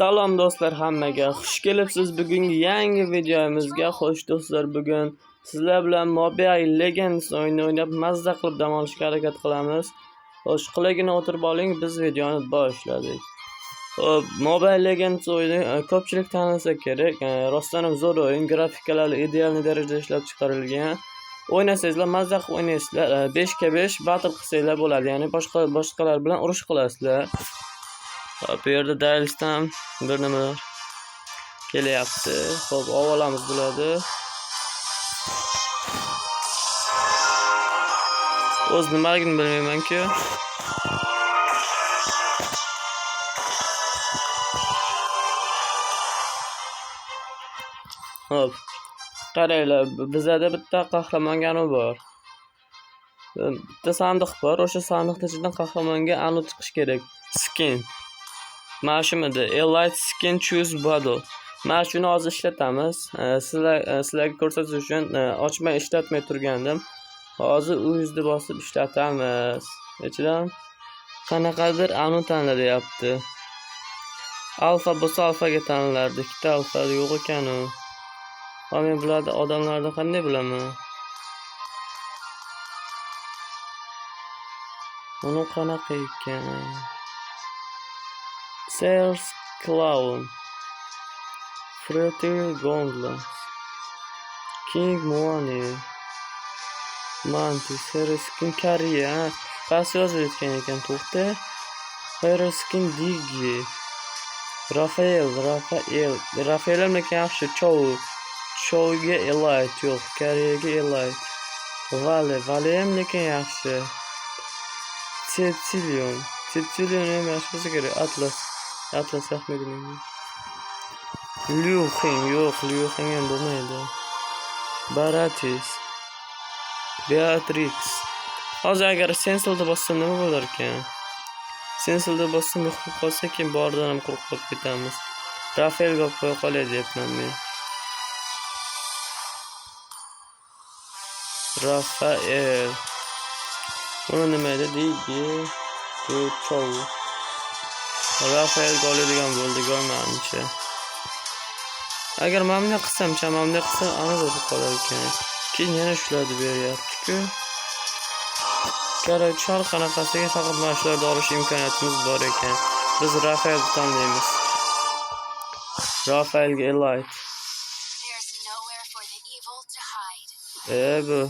Salom do'stlar, hammaga xush kelibsiz. Bugungi yangi videomizga xo'sh do'stlar, bugun sizlar bilan Mobile Legends o'yinini o'ynab mazza qilib dam olishga harakat qilamiz. Xo'sh, qulaygina o'tirib oling, biz videoni boshladik. Mobile Legends o'yini ko'pchilik tanisa kerak. Rostdan ham zo'r o'yin, grafikalari ideal darajada ishlab chiqarilgan. O'ynasangizlar mazza qilib o'ynaysizlar. 5-5 battle qilsanglar bo'ladi, ya'ni boshqalar bilan urush qilasizlar. Bu yerda Dailsdan bir nimalar kelyapti. Xo'p, avvalamiz bo'ladi. O'z nimaligini bilmayman-ku. Xo'p. Qaranglar, bizda bitta qahramongani bor. Bitta sandiq bor. O'sha sandiqning ichidan qahramonga anu chiqish kerak. Skin. Mana shumida Elite Skin Choose Battle. Mana shuni hozir ishlatamiz. Sizlarga ko'rsatish uchun ochmay ishlatmay turgandim. Hozir u yuzni bosib ishlatamiz. Ichidan qanaqadir anu tanlayapti. Alfa bo'lsa alfaga tanlardi. Ikkita alfa yo'q ekan u. Men bularni odamlarni qanday bilaman? Uni qanaqa ekan? Sales Clown, Fruity Gauntlet, King Money, Mantis, Hero Skin Korea. Past yozayotgan ekan, to'xta. Hero Skin Digi, Rafael lekin yaxshi. Chowga Elite yo'q, Koreyaga Elite. Vale ham lekin yaxshi. Cecilion ham yaxshi bo'lsa kerak. Atlas yaxmiligini. Liu Heng ham bo'lmaydi. Baratis, Beatrix. Hozir agar Senselda bossam nima bo'lar ekan? Senselda bossam yo'qib qolsa, keyin bordan ham quruq qolib ketamiz. Rafaelga qo'ya qolay deyapman men. Rafael. Uni nima deydi? Bu Chow. Rafael oladigan bo'ldi, menimcha. Agar mamna qilsam, ana bo'lib qolar ekan. Keyin yana shularni beryapti-ku. Qarang, har qanaqasiga faqat mana shularni olish imkoniyatimiz bor ekan. Biz Rafaelni tanlaymiz. Rafaelga Elite. Bu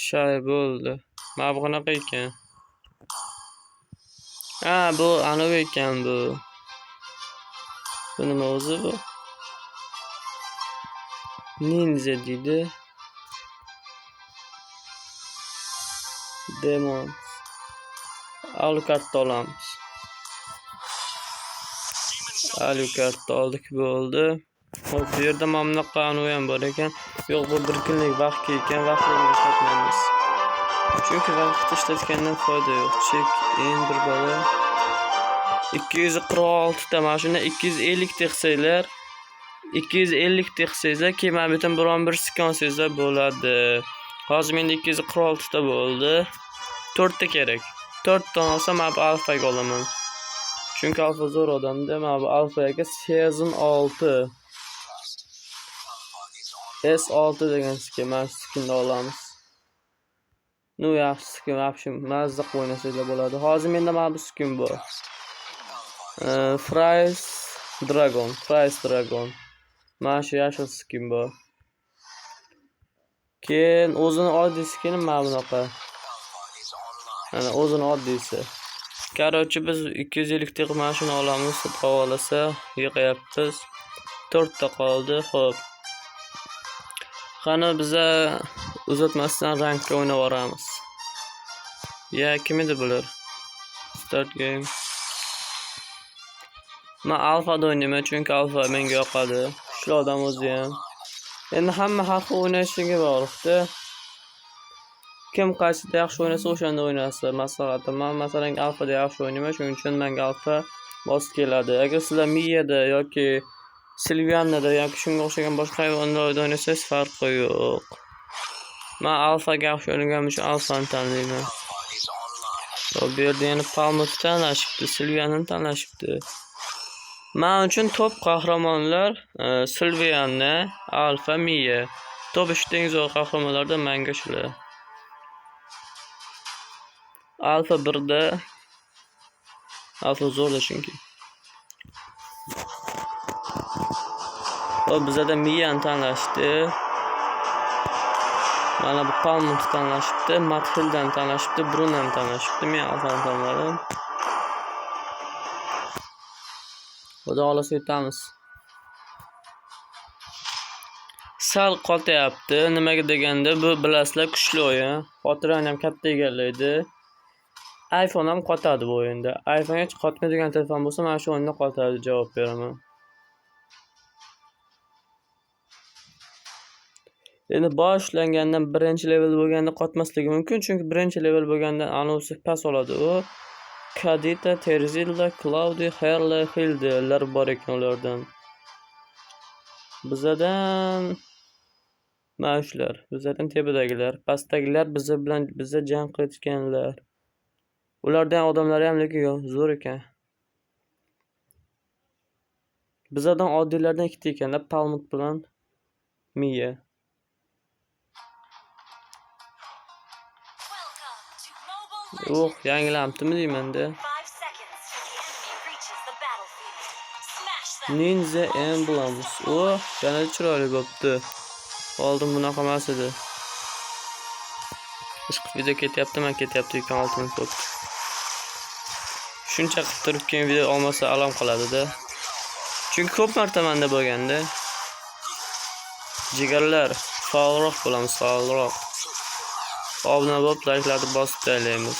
shay bo'ldi. Mana bu qanaqa ekan? Bu anav ekan bu. Bu nima o'zi bu? Ninja deydi. Demon. Alucard olamiz. Alucard oldik, bo'ldi. Hop, bu yerda mamlaqa anav ham bor ekan. Yo'q, bu bir kunlik vaqt ekan, vaqtni ishlatmaymiz. Chunki vaqt ishlatgandan foyda yo'q. Check in bir bola. 246 ta mashina 250 texsanglar. 250 texsanglar, keyin men bitan biron bir skin olsanglar bo'ladi. Hozir menda 246 ta bo'ldi. 4 ta kerak. 4 ta olsam men alfaga olaman. Chunki alfa zo'r odamda. Men bu alfaga Season 6. S6 degan skin, men skinni olamiz. Nu yaxshi skin, yaxshi mazza qilib o'ynasanglar bo'ladi. Hozir menda mana bu skin bor. Price Dragon. Mana shu yashil skin bor. Keyin o'zini oddiy skini mana bunaqa. Mana o'zini oddiysi. Qarochi biz 250 ta mashina olamiz, havolasa yig'ayapmiz. 4 ta qoldi. Xo'p. Qani biza uzatmasdan rankga o'ynab boramiz. Kim edi bular? Start game. Men alfada o'ynayman, chunki alfa menga yoqadi. Shu odam o'zi ham. Endi hamma har xil o'ynashiga bog'liqda. Kim qayerda yaxshi o'ynasa o'shanda o'ynasa. Maslahatim, men masalan alfada yaxshi o'ynayman, shuning uchun menga alfa mos keladi. Agar sizlar Miyada yoki Silvianada yoki shunga o'xshagan boshqa hayvonlarda o'ynasangiz farqi yo'q. Men alfaga yaxshi o'ynaganim uchun alfani tanlayman. Bu yerda yana Palmutni tanlashibdi, Silvianni tanlashibdi. Men uchun top qahramonlar Sylvianna, Alfa, Mia. Top eng zo'r qahramonlardan menga shular. Alfa 1da Alfa zo'rda chunki. O bizada Mia'ni tanlashdi. Mana bu Palm'ni tanlashibdi, Mathildani tanlashibdi, Brunani tanlashibdi. Men Alfani tanladim. Xudo xolasa yutamiz. Sal qotyapti. Nimaga deganda bu bilasizlar kuchli o'yin. Xotirani ham katta egallaydi. iPhone ham qotadi bu o'yinda. iPhone hech qotmaydigan telefon bo'lsa, mana shu o'yinda qotadi, javob beraman. Endi boshlangandan birinchi level bo'lganda qotmasligi mumkin, chunki birinchi level bo'lganda anosi pas oladi u. Kadita, Terzilda, Claudia, Herle, Hildelar bor ekan ulardan. Bizadan mana shular, bizadan tepadagilar, pastdagilar biza jang qilayotganlar. Ulardan odamlar ham lekin zo'r ekan. Bizadan oddiylardan ikkita ekanlar, Palmut bilan Mia. Yangilamtimi deymanda. Ninja Emblems. Yana chiroyli bo'pti. Oldin bunaqa emas edi. Ishqib video ketyapti, men ketyapti ekan oltin top. Shuncha qilib turib keyin video olmasa alam qiladi-da. Chunki ko'p marta menda bo'lganda. Jigarlar, faolroq bo'lamiz, faolroq. Obuna bo'lib, like'larni bosib taylaymiz.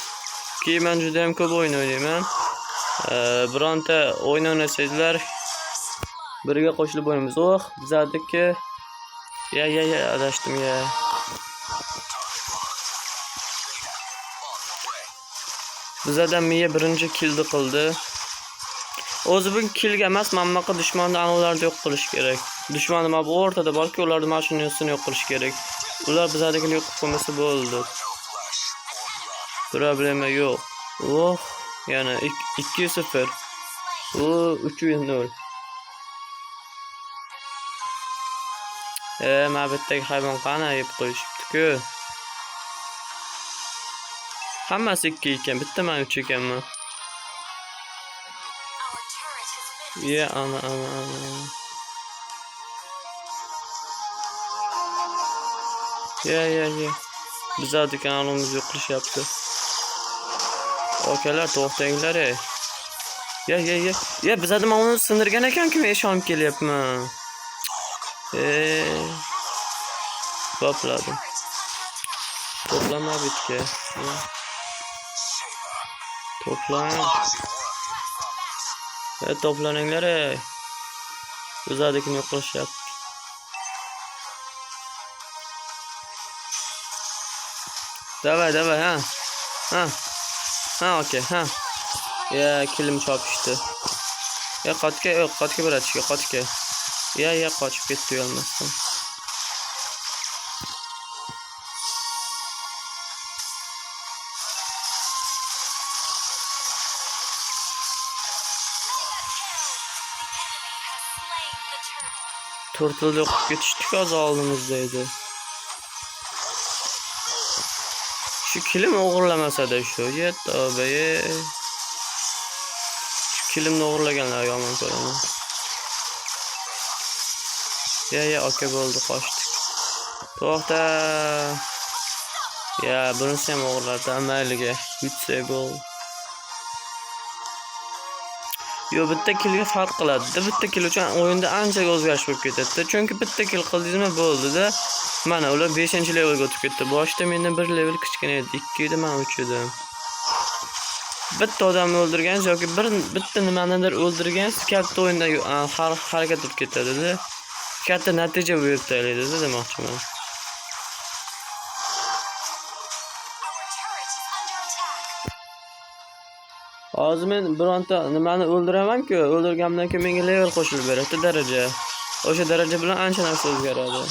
Keyin men juda ham ko'p o'yin o'ynayman. Bironta o'yin o'ynasanglar birga qo'shilib o'ynaymiz. Bizadiki adashdim ya. Bizadan Mia birinchi killni qildi. O'zi bu killga emas, mammaqa dushmanni anavlarni yo'q qilish kerak. Dushmanni mana bu o'rtada borki, ularni mashinasini yo'q qilish kerak. Ular bizadagini yo'q qilmasa bo'ldi. Problema yo'q. Yana 2-0. 3-0. Mana bu yerdagi hayvon qani yeb qo'yishibdi-ku. Hammasi 2 ekan, bitta men 3 ekanman. Ana. Bizadagi kanalimizni yo'q qilishyapti. Okalar, to'xtanglar. Bizada men uni sindirgan ekan-ku, men ishonib kelyapman. Topladim. To'plama bitga. To'plan. To'planinglar. Bizadagini yo'q qilishyapti. Davay, okey, kilim chopishdi. Qotga bratishga, qotga. Qochib ketdi yolmasdan. Turtle yo'qib ketishdi, hozir oldimizda edi. Shu kilim o'g'irlamasa-da shu. Tavba. Shu kilimni o'g'irlaganlar yomon ko'raman. Oka bo'ldi, qochdik. To'xta. Bunisi ham o'g'irladi, mayliga. Yutsa bo'ldi. Bitta killga farq qiladi. Bitta kill uchun o'yinda ancha o'zgarish bo'lib ketadi. Chunki bitta kill qildingizmi bo'ldi-da. Mana ular 5-levelga o'tib ketdi. Boshda mendan 1 level kichkina edi, 2 edi, men 3 edim. Bitta odamni o'ldirgansiz yoki bitta nimanidir o'ldirgansiz, katta o'yinda harakat qilib ketadi-da. Katta natija berib taylaydi-da demoqchiman. Hozir men bironta nimani o'ldiraman-ku, o'ldirganimdan keyin menga level qo'shilib beradi, daraja. O'sha daraja bilan ancha narsa o'zgaradi.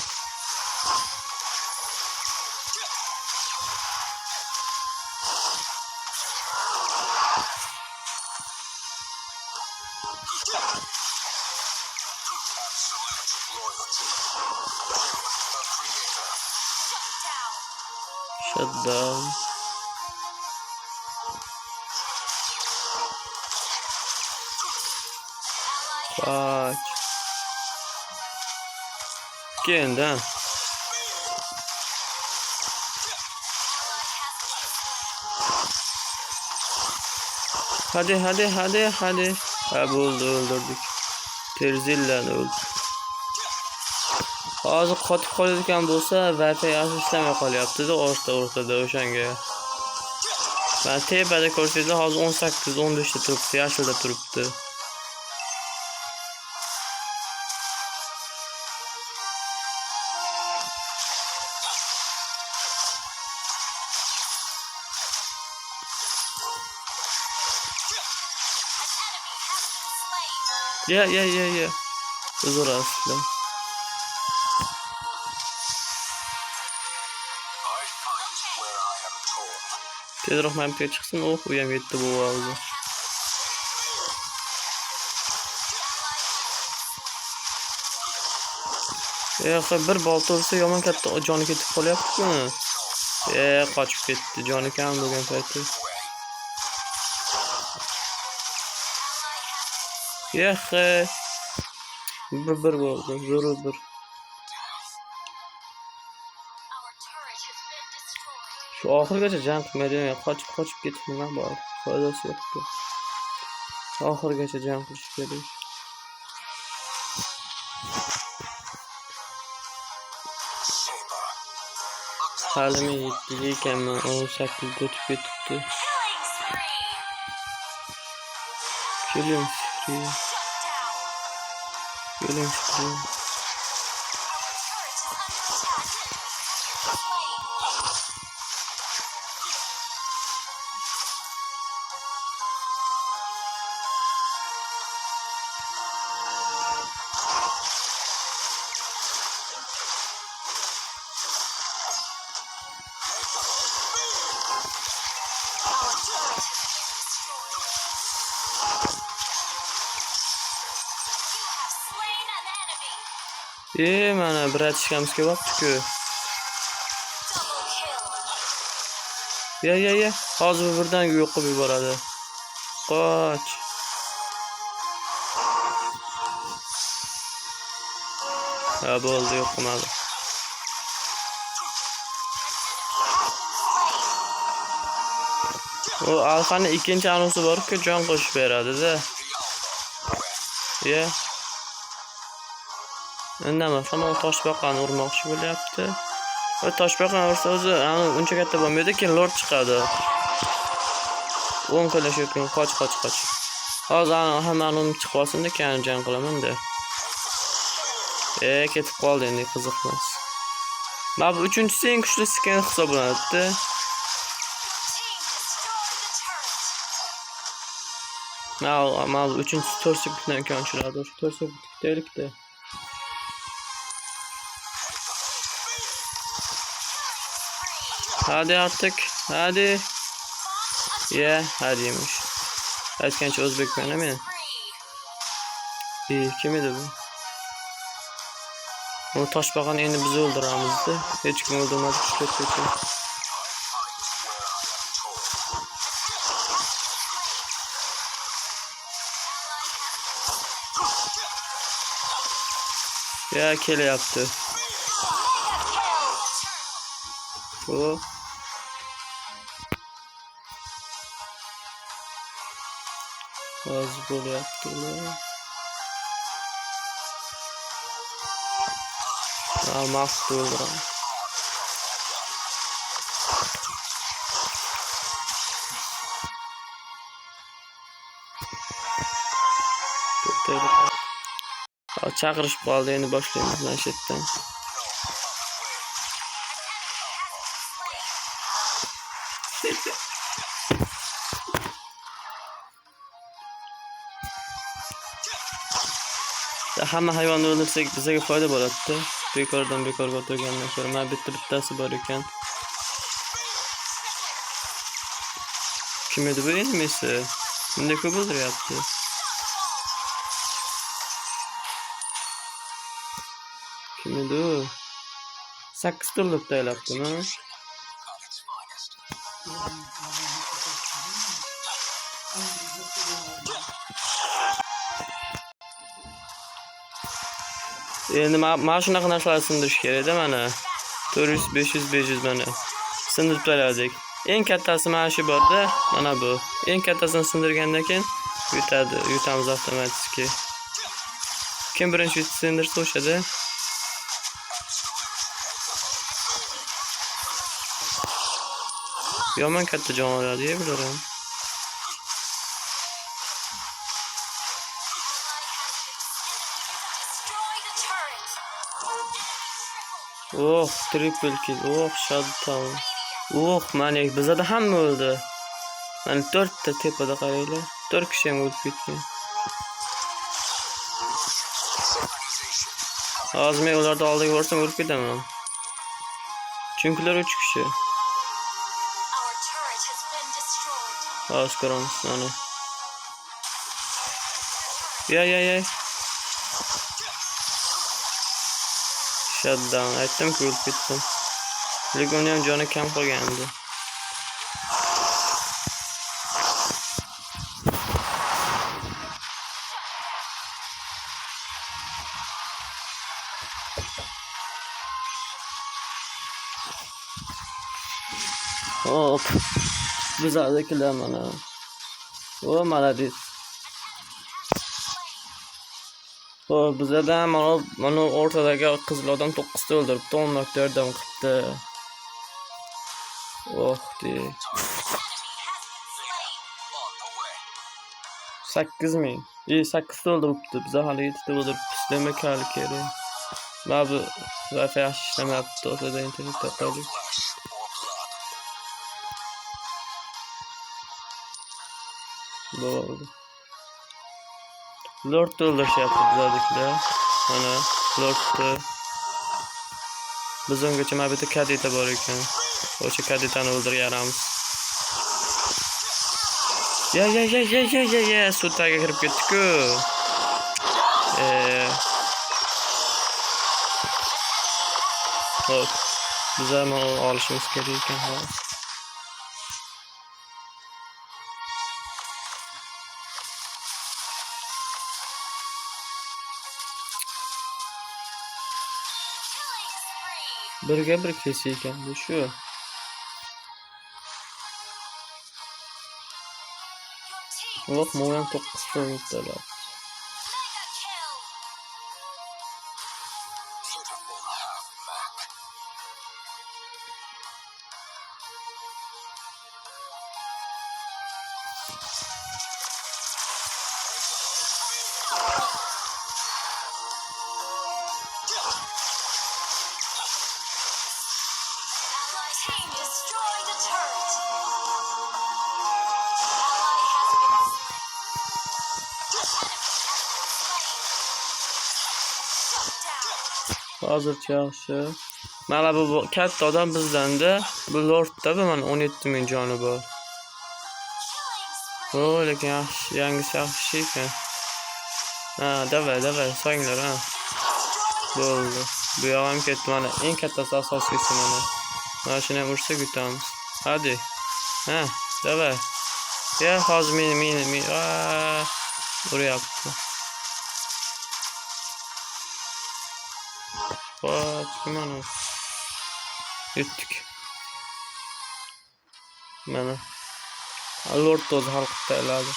Shut down. Kaç. Kendin. Hadi. Ha buldu, öldürdük. Terzillan öldü. Hozir qotib qoladigan bo'lsa, Wi-Fi yaxshi ishlamay qolyapti-da, o'rtada o'shanga. Ben tepada ko'rsatdi, hozir 18-15 ta turibdi, yashilda turibdi. Ya. Uzun aslında. Tezroq mantıya çıksın, uyam yetti bu oldu. Bir balta olsa yomon katta joni ketib qolyapti-ku. Qochib ketdi, joni kam bo'lgan payti. Bir bo'ldi, zo'r. Şu oxirgacha jang qilmaydi, qochib ketib nima bor? Foydasi yo'q-ku. Oxirgacha jang qilish kerak. Halimi yetti ekanman, 18 o'tib ketibdi. Keling, mana bir atishkamizga vaqt-ku. Ya. Hozir birdan yo'q qilib yuboradi. Qoch. Ha bo'ldi, yo'q qilmadi. O alfani ikkinchi anusi bor-ku, jon qo'shib beradi-da. Ya. Indamay, hamon toshbaqani urmoqchi bo'lyapti. O toshbaqani ursa o'zi uncha katta bo'lmaydi, keyin lord chiqadi. 10 qilishayotgan, qoch. Hozir hammani uni chiqib olsin-da, keyin jang qilaman-da. Ketib qoldi endi, qiziqmas. Mana bu 3-chi eng kuchli skin hisoblanadi-da. Mana bu 3-chi 4 sekunddan keyin ochiladi. 4 sekund kutaylik-da. Hadi artık. Hadi. Hadiymiş. Aytgancha o'zbekman men. Kim edi bu? O toshbaqani endi biz o'ldiramiz-da. Hech kim o'ldirmadi, ketdi. Kelyapti. O az bo'lyapti. Maqsad o'ldiraman. Chaqirishib qoldi, endi boshlaymiz mana shu yerdan. Hamma hayvonni o'ldirsak bizga foyda bo'ladi-da. Bekorga o'tirgandan ko'ra mana bittasi bor ekan. Kim edi bu enmisi? Bunday ko'p o'ldiryapti. Kim edi u? 8 turluk taylabdimi? Endi mana shunaqa narsalar sindirish kerak-da mana. 400, 500, 500 mana. Sindirib taradik. Eng kattasi mana shu borda, mana bu. Eng kattasini sindirgandan keyin yutamiz avtomatik. Kim birinchi sindirsa o'shada. Yomon katta jonivorlar deb bilaram. Oh, triple kill. Oh, shutdown. Oh, manik bizada hamma o'ldi. Mana 4 ta tepada qaranglar. 4 kishi ham o'lib ketgan. Hozir men ularni oldiga borsam o'lib ketaman. Chunki ular 3 kishi. Hozir ko'ramiz mana. Ya. Shutdown. Aytdim-ku o'lib ketdim. Lekin uni ham joni kam qolgandi. Hop. Bizadagilar mana. O, молодец. O, bizada mana o'rtadagi qizil odam 9 ta o'ldiribdi, 10 marta yordam qilibdi. Oh, de. 8000. 8 ta o'ldiribdi. Biz hali 7 ta o'ldiribmiz. Demak, hali kerak. Mana bu Wi-Fi yaxshi ishlamayapti, o'rtada internet taqaylik. Bo'ldi. Lord o'ldirishyapti bizadagilar. Mana Lordni. Biz ungacha mana bu yerda kadeta bor ekan. O'sha kadetani o'ldirganamiz. Ya, suv tagiga kirib ketdi-ku. Hop. Biz ham olishimiz kerak ekan hozir. Birga bir kesi ekan bu shu. Yo'q, men 9 ta o'ldirdim. Team destroyed a turret. Hozircha yaxshi. Mana bu katta odam bizdanda. Bu Lordda bu mana 17000 joni bor. O, lekin yaxshi, yangisi yaxshi ekan. Ha, davay, so'nglar ha. Bo'ldi. Bu yoq ham ketdi mana. Eng kattasi asosiysi mana. Mana shuni ham ursak yutamiz. Hadi. Ha, davay. Ya, hozir meni uryapti. Bak, mana. Yutdik. Mana. Lord o'zi hal qilib tayyorladi.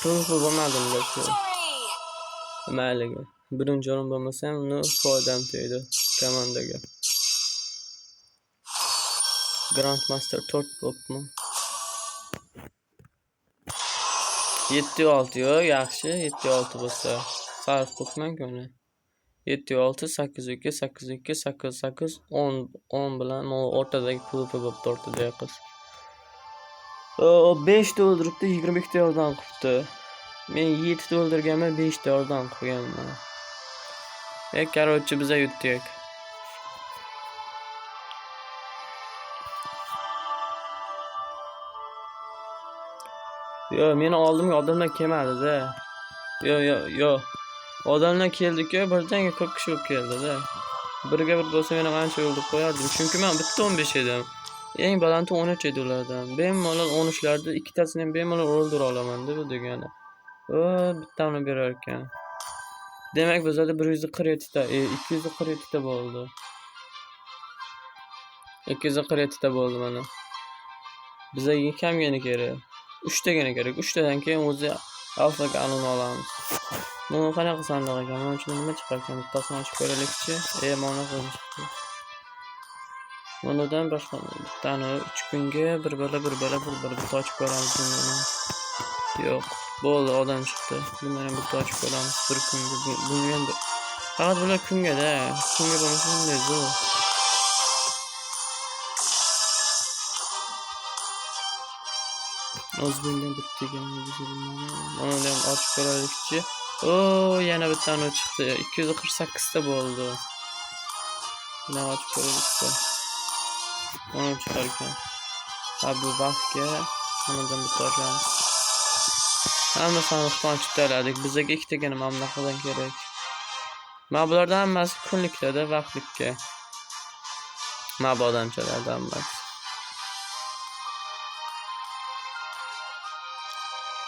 To'g'ri bo'lmadimi shu? Mayliga. Birinchi o'rin bo'lmasa ham uni foydam tegdi komandaga. Grandmaster 4 bo'libmi? 7-6 yo, yaxshi. 7-6 bo'lsa sarf qilibman-ku uni. 7-6, 8-2, 8-2, 8-8, 10 bilan o'rtadagi klubi bo'libdi, o'rtadagi qiz. O 5 ta o'ldiribdi, 22 ta yordam qilibdi. Men 7 ta o'ldirganman, 5 ta yordam qilganman. Короче, biza yutdik. Yo, meni oldimga odamlar kelmadi-da. Yo. Odamlar keldi-ku, birdaniga ko'p kishi bo'lib keldi-da. Birga bir bo'lsa men ham ancha o'ldirib qo'yardim. Chunki men bitta 15 edim. Eng balandi 13 edi ulardan. Bemalol 13'larda ikkitasini ham bemalol o'ldira olaman-da bu degani. O, bittamni berar ekan. Demak bizda 147 ta, 247 ta bo'ldi. 247 ta bo'ldi mana. Bizga kamgina kerak. 3 tagana kerak. 3 tadan keyin o'zi alfa galon olamiz. Buni qanaqa sandiq ekan? Mana shunda nima chiqar ekan? Bittasini ochib ko'raylikchi. Mana qilib chiqdi. Bundan boshqa bittani 3 kunga bir bala bitta ochib ko'ramiz buni. Yo'q, bo'ldi, odam chiqdi. Buni ham bitta ochib ko'ramiz 1 kunga. Buni ham faqat bular kunga-da. Kunga bo'lmasa bunday zo'r. O'zbekdan bittigan mana ham ochib ko'raylikchi. O, yana bittani chiqdi. 248 ta bo'ldi. Buni ochib ko'raylikchi. Mana chiqar ekan. Bu vaqtga bundan bitta ochamiz. Hamma sandiqni ochib taradik. Bizga 2 tagana mamlaqadan kerak. Mana bulardan hammasi kunlikda-da, vaqtlikka. Mabodamchalardan hammasi.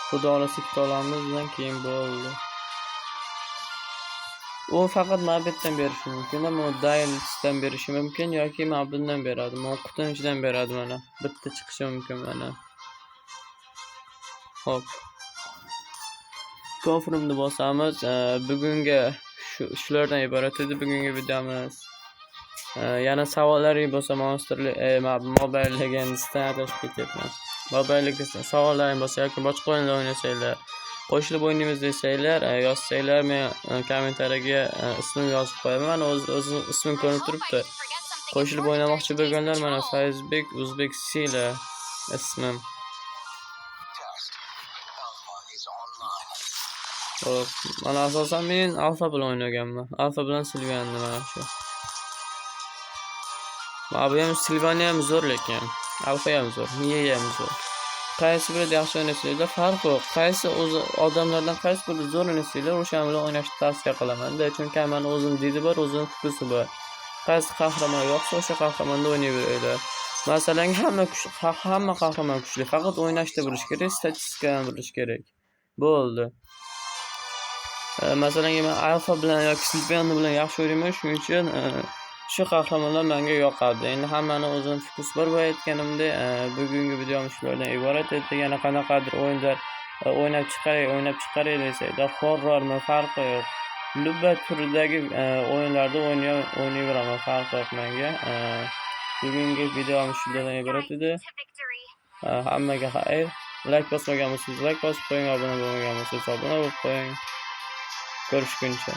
Xudo olasa ikkita olamizdan keyin bo'ldi. U faqat mabitdan berishi mumkin, ammo dialistdan berishi mumkin yoki mabitdan beradi. Men qutini ichidan beradi mana. Bitta chiqishi mumkin mana. Hop. Konfirmni bosamiz. Bugungi shulardan iborat edi bugungi videomiz. Yana savollaringiz bo'lsa Mobile Legends'dan adashib ketyapman. Mobile Legends'dan savollaringiz bo'lsa yoki boshqa o'yinlar o'ynasanglar, qo'shilib o'ynaymiz desanglar, yozsanglar, men kommentariyaga ismimni yozib qo'yaman. O'z ismim ko'rinib turibdi. Qo'shilib o'ynamoqchi bo'lganlar mana Fayzbek Uzbek Sila ismim. Hop, mana asosan men alfa bilan o'ynaganman. Alfa bilan Silvanni mana shu. Mana bu ham Silvani ham zo'r lekin. Alfa ham zo'r, Miya ham zo'r. Qaysi biri yaxshi o'ynasanglar farq yo'q. Qaysi o'zi odamlardan qaysi biri zo'r o'ynasanglar, o'sha bilan o'ynashni tavsiya qilaman-da. Chunki men o'zim didi bor, o'zim kutusi bor. Qaysi qahramon yo'qsa, o'sha qahramonda o'ynayveraylar. Masalan, hamma qahramon kuchli, faqat o'ynashni bilish kerak, statistikani bilish kerak. Bo'ldi. Masalan, men alfa bilan yoki Silvani bilan yaxshi o'ynayman, shuning uchun shu qahramonlar menga yoqadi. Endi hammani o'zim fokus bor aytganimdek, bugungi videomiz shulardan iborat edi. Yana qanaqadir o'yinlar o'ynab chiqaray desanglar, horrormi farqi yo'q. Lubba turidagi o'yinlarda o'ynayveraman, farqi yo'q menga. Bugungi videomiz shulardan iborat edi. Hammaga xayr. Like bosmagan bo'lsangiz like bosib qo'ying, obuna bo'lmagan bo'lsangiz obuna bo'lib qo'ying. Görüşgünce.